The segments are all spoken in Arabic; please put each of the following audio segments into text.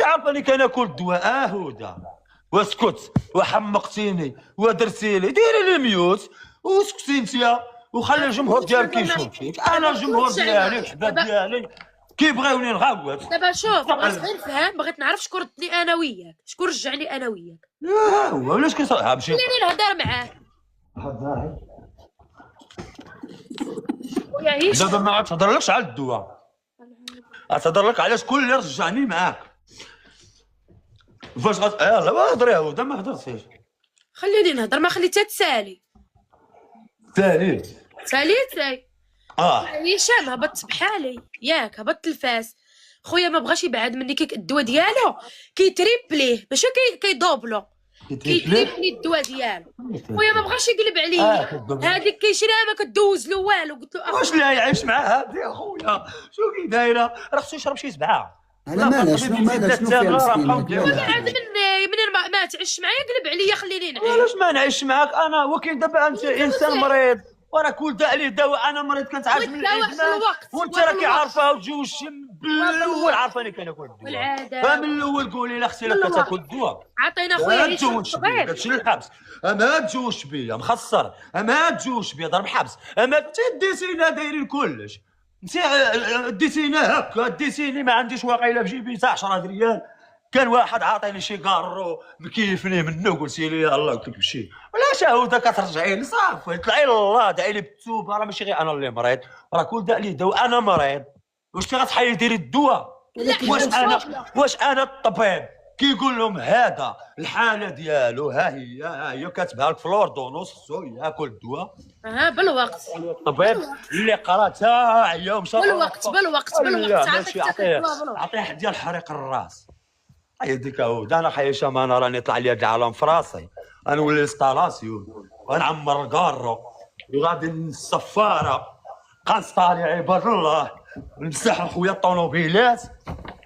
عارف راني كناكل الدواء هدى. واسكت وحمقتيني ودرتي لي ديري لي ميوت واسكتي انت وخلي الجمهور ديالك يشوف فيك. انا الجمهور ديالي الحباب ديالي كيبغيوني نغوت. دابا شوف بغيت غير نفهم، بغيت نعرف شكون ردني انا وياك، شكون رجعني انا وياك. هو علاش كيصالح بشي خليني نهضر معاه. ويا هشام دابا ما غتهضرلكش على الدواء، غتهضر لك على شكون اللي رجعني معاك. فاش يلاه هضري هدى ما هضرتيش. خليني نهضر، ما خليتها تسالي. ثاني ساليتي هشام هبط بحالي ياك، هبط الفاس خويا، ما بغاش يبعد مني. الدواء ديالو كيتريبليه ماشي كيدوبلو، كيتريبلي الدواء ديالو خويا، ما بغاش يقلب عليا. هذيك كيشريها ما كدوز له والو. قلت له واش لا يعيش مع هادي اخويا شو كي دايره؟ راه خصو يشرب شي سبعه. انا مالها شنو مالها شنو فيها مسكينه؟ وانا عاد منين ما تعش معايا قلب عليا خليني نعيش. علاش ما نعيش معاك انا؟ ولكن دابا انت انسان مريض وراه كل دا عليه دواء. انا مريض كنتعالج من الادمان وانت راكي عارفه وتزوجتي من الاول عارفاني كناكل الدواء. فمن الاول قولي لي اختي لا كتاكل الدواء. عطينا خويا ما تزوجش بيا داكشي الحبس. ما تزوجش بيا مخسر. ما تزوجش بيا ضرب حبس. ما تديتينا دايرين كلش. انت ديتينا هكا ديتيني ما عنديش واقيلا في جيبي حتى 10 ريال. كان واحد عاطيني شي كارو مكيفني منه قلتي لي يلاه قلت لك مشي ولا شهوده كترجعي لي صافي طلعي لله دعي لي بالتوبه. راه ماشي غير انا اللي مريض، راه كل دا لي دواء. انا مريض واش غتحيدي ديري الدواء؟ واش انا الطبيب كيقول لهم هذا الحاله ديالو ها هي كاتبها لك في لوردونوس خصو ياكل الدواء بالوقت. الطبيب اللي قراتها عيا ومشى بالوقت عطيه حد ديال حريق الراس. هذيك هدى انا حي هشام انا راني طلع لي هاد العالم في راسي. غنولي انستالاسيون غنعمر الكارو وغادي السفاره غنسطالي عباد الله نمسح خويا الطوموبيلات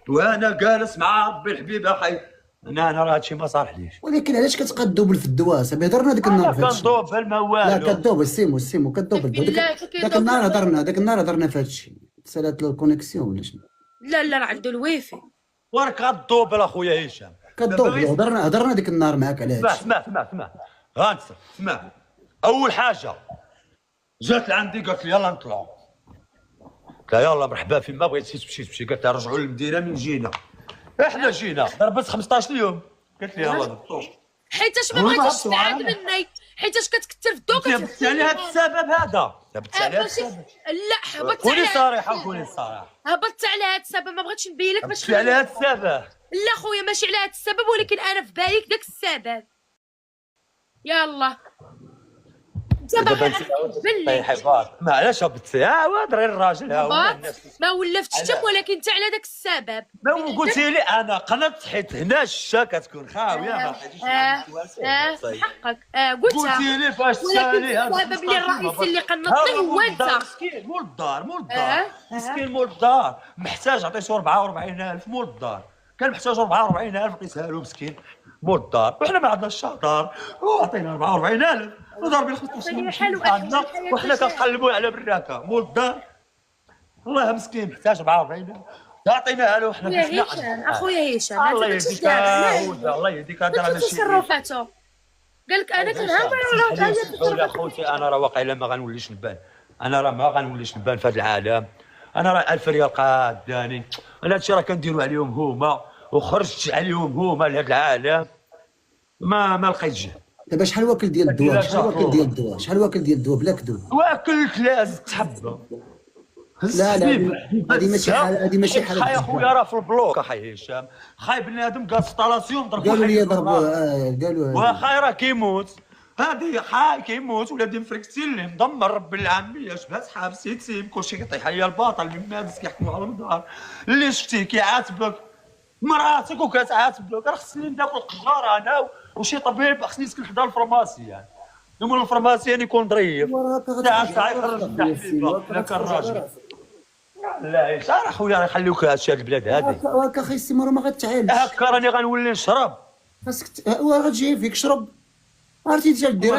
وانا جالس مع ربي الحبيب اخي. انا راه هادشي ما صالحليش. ولكن علاش كتقادوبل في الدواء؟ صاحبي هضرنا ديك النهار في هادشي. كندوبل ما والو. لا كدوبل السيمو كدوبل. داك النهار هضرنا في هادشي. سالات له الكونيكسيون ولا شنو؟ لا راه عنده الويفي. وراك غدوبل اخويا هشام. كدوبل هضرنا ديك النهار معاك على هادشي. اسمع غانصر اسمع. اول حاجه جات لعندي قالت لي يلا نطلعوا. قلت لها يلا مرحبا فين ما بغيتي تمشي. قالت لها رجعوا للمدينه من جينا. احنا جينا ضربت 15 يوم. قالت لي يلا نطلعوا حيتاش ما بغيتيش تبعد مني، حيتاش كتكثر في الضو. جبت على هذا السبب هذا. جبت على هذا السبب. لا هبطت قولي على صريحه قولي الصراحه. هبطت على هذا السبب، ما بغيتش نبين لك باش على هذا السبب. لا خويا ماشي على هذا السبب، ولكن انا في بالي داك السبب. يلا انت باغي تبلي ما علاش هبطتي؟ هذا غير الراجل ها هو الناس. ما ولفتش تم، ولكن انت على داك السبب. ما قلتي لي انا قنت حيت هنا الشا كتكون خاويه ما بقيتيش حقك. قلتي لي فاش سالي هذا السبب اللي الرئيسي اللي قنطتيه هو انت. مسكين مول الدار مسكين مول الدار محتاج عطيته 44,000 مول الدار. كان محتاج 44,000 عطيتها له مسكين مول الدار. وحنا ما عندناش دار وعطينا 44,000 وضربي 15 عندنا وحنا كنقلبوا على براكه مول الدار. والله مسكين محتاج 44,000 عطيناها له وحنا يا هشام اخويا هشام الله يهديك الله يهديك. هذا راه ماشي تصرفاته. قال لك انا كنهضر ولا يا خوتي انا راه واقيلا ما غنوليش نبان. انا راه ما غنوليش نبان في هذا العالم. انا راه 1000 ريال قاداني. انا هادشي راه كنديروا عليهم هما وخرجت عليهم هما لهذا العالم. ما لقيت جهد. دابا شحال واكل ديال الدواء؟ شحال واكل ديال الدواء بلا كذوب؟ واكلت لازم تحبه. لا هذه ماشي حاله. خاي اخويا راه في البلوك اخي هشام. خاي بنادم قال انستالاسيون ضربوا قالوا لي ضربوا قالوا واخاي راه كيموت. هادي خاي كيموت ولادي مفركتين ليه مدمر رب العالمين. شبات حابس يتيم كلشي كيطيح عليا الباطل من مادس كيحكموا على الدار اللي شفتيه كيعاتبك مراتك وكتعاتبك. راه خصني نداك القجاره انا وشي طبيب خصني نسكن حدا الفرماسي يعني. يوم الفرماسي يعني يكون ظريف ساعه يخرج التحليل لا كان راجل. لا اش راه خويا راه يخليوك هادشي هاد البلاد هادي. هكا اخي السيماره ما غتعالجش. هكا راني غنولي نشرب. خاصك غتجي فيك شرب. عرفتي انت دير